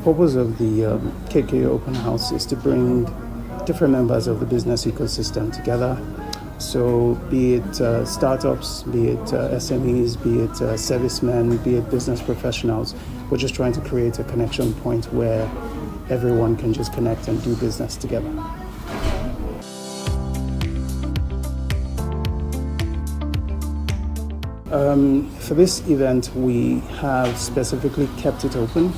purpose of the Kade Keyo open house is to bring different members of the business ecosystem together. So be it startups, be it SMEs, be it servicemen, be it business professionals, we're just trying to create a connection point where everyone can just connect and do business together. For this event, we have specifically kept it open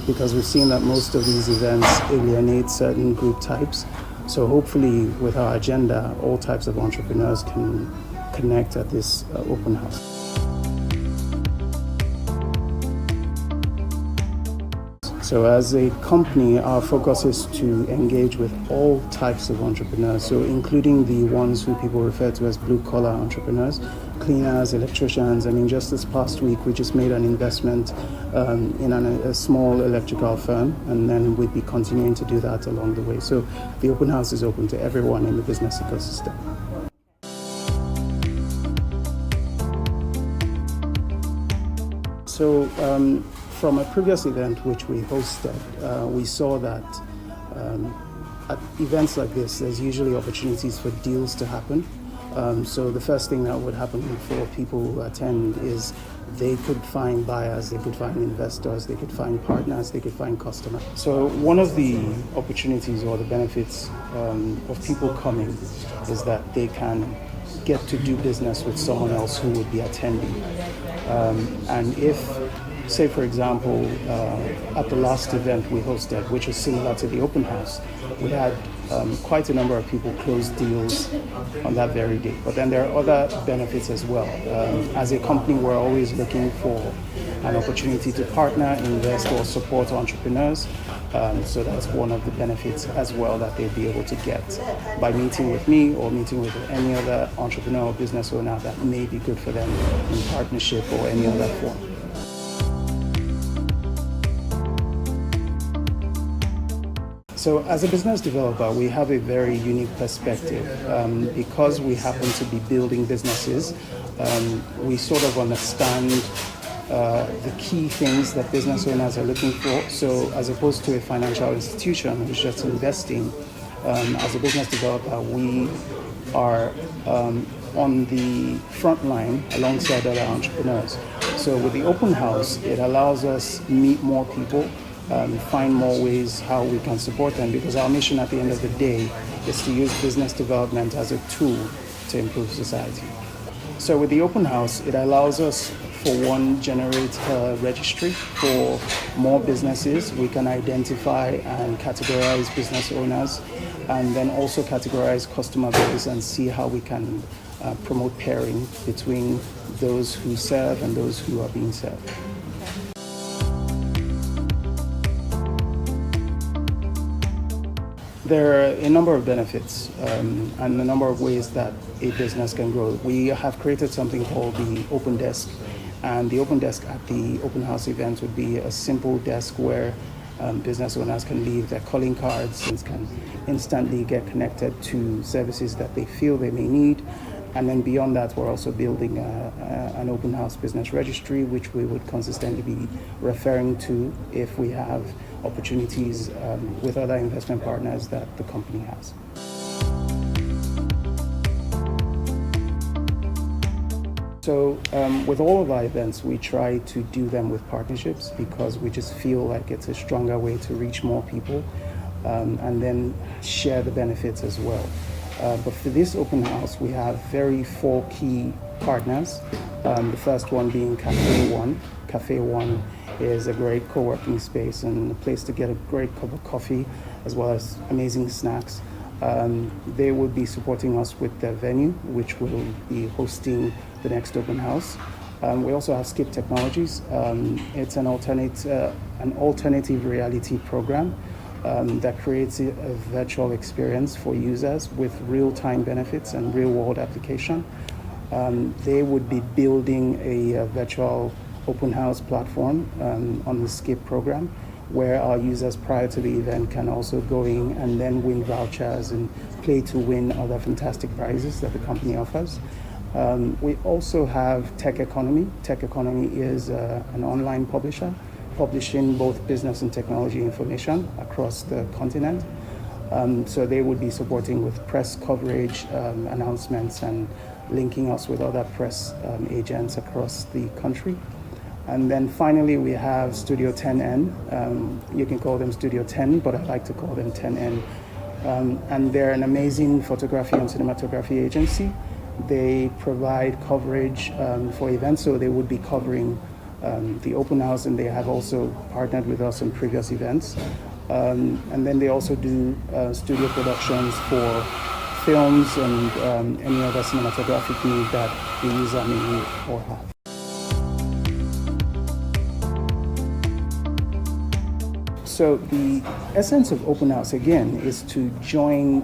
because we've seen that most of these events alienate certain group types. So hopefully with our agenda, all types of entrepreneurs can connect at this open house. So as a company, our focus is to engage with all types of entrepreneurs, so including the ones who people refer to as blue-collar entrepreneurs, cleaners, electricians. I mean, just this past week, we just made an investment in a small electrical firm, and then we'd be continuing to do that along the way. So the open house is open to everyone in the business ecosystem. So from a previous event which we hosted, we saw that at events like this, there's usually opportunities for deals to happen. So the first thing that would happen for people who attend is they could find buyers, they could find investors, they could find partners, they could find customers. So one of the opportunities or the benefits of people coming is that they can get to do business with someone else who would be attending. And if, say for example, at the last event we hosted, which was similar to the open house, we had quite a number of people close deals on that very day. But then there are other benefits as well. As a company, we're always looking for an opportunity to partner, invest, or support entrepreneurs. So that's one of the benefits as well that they'll be able to get by meeting with me or meeting with any other entrepreneur or business owner that may be good for them in partnership or any other form. So as a business developer, we have a very unique perspective. Because we happen to be building businesses, we sort of understand the key things that business owners are looking for. So as opposed to a financial institution who's just investing, as a business developer, we are on the front line alongside other entrepreneurs. So with the open house, it allows us meet more people, find more ways how we can support them, because our mission at the end of the day is to use business development as a tool to improve society. So with the open house, it allows us, for one, generate a registry for more businesses. We can identify and categorize business owners, and then also categorize customer base and see how we can promote pairing between those who serve and those who are being served. There are a number of benefits and a number of ways that a business can grow. We have created something called the Open Desk, and the Open Desk at the open house event would be a simple desk where business owners can leave their calling cards and can instantly get connected to services that they feel they may need. And then beyond that, we're also building an open house business registry, which we would consistently be referring to if we have opportunities with other investment partners that the company has. So with all of our events, we try to do them with partnerships because we just feel like it's a stronger way to reach more people and then share the benefits as well. But for this open house, we have four key partners. The first one being Cafe One. Cafe One is a great co-working space and a place to get a great cup of coffee as well as amazing snacks. They will be supporting us with their venue, which will be hosting the next open house. We also have Skip Technologies. It's an alternative reality program that creates a virtual experience for users with real-time benefits and real-world application. They would be building a virtual open house platform on the Skip program, where our users prior to the event can also go in and then win vouchers and play to win other fantastic prizes that the company offers. We also have Tech Economy. Tech Economy is an online publisher publishing both business and technology information across the continent. So they would be supporting with press coverage, announcements, and linking us with other press agents across the country. And then finally, we have Studio 10N. You can call them Studio 10, but I like to call them 10N. And they're an amazing photography and cinematography agency. They provide coverage for events, so they would be covering the open house, and they have also partnered with us on previous events. And then they also do studio productions for films and any other cinematographic need that the user may need or have. So the essence of open house, again, is to join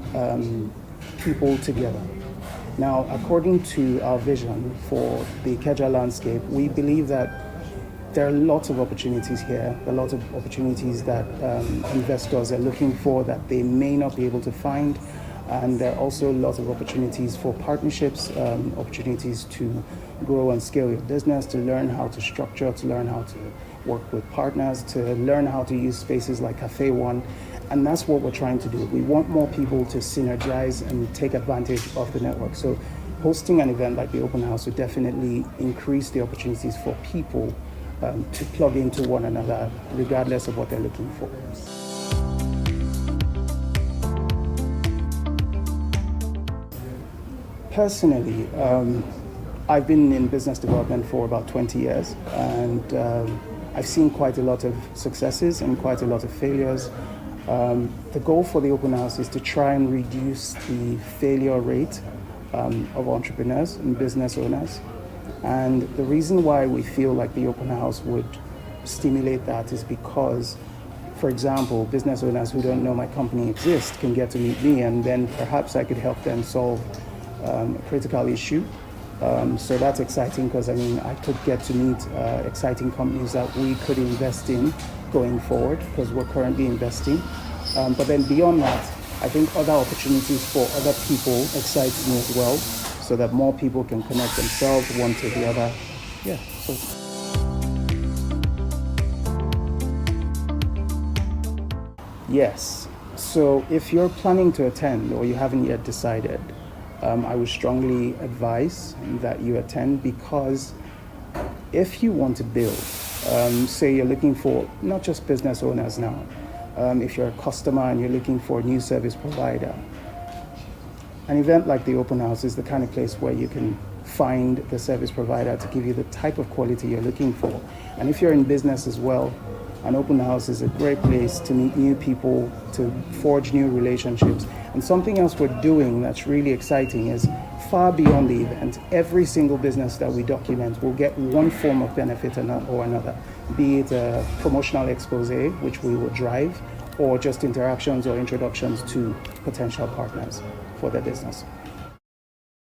people together. Now, according to our vision for the Ikeja landscape, we believe that there are lots of opportunities here. There are lots of opportunities that investors are looking for that they may not be able to find. And there are also lots of opportunities for partnerships, opportunities to grow and scale your business, to learn how to structure, to learn how to work with partners, to learn how to use spaces like Cafe One. And that's what we're trying to do. We want more people to synergize and take advantage of the network. So hosting an event like the Open House would definitely increase the opportunities for people to plug into one another, regardless of what they're looking for. Personally, I've been in business development for about 20 years, and I've seen quite a lot of successes and quite a lot of failures. The goal for the Open House is to try and reduce the failure rate of entrepreneurs and business owners. And the reason why we feel like the Open House would stimulate that is because, for example, business owners who don't know my company exists can get to meet me, and then perhaps I could help them solve a critical issue. So that's exciting because I could get to meet exciting companies that we could invest in going forward, because we're currently investing. But then beyond that, I think other opportunities for other people excites me as well, so that more people can connect themselves one to the other. Yeah. So. Yes. So if you're planning to attend or you haven't yet decided, I would strongly advise that you attend, because if you want to build, say you're looking for not just business owners now, if you're a customer and you're looking for a new service provider, an event like the Open House is the kind of place where you can find the service provider to give you the type of quality you're looking for. And if you're in business as well, an Open House is a great place to meet new people, to forge new relationships. And something else we're doing that's really exciting is, far beyond the event, every single business that we document will get one form of benefit or another, be it a promotional expose, which we will drive, or just interactions or introductions to potential partners for their business.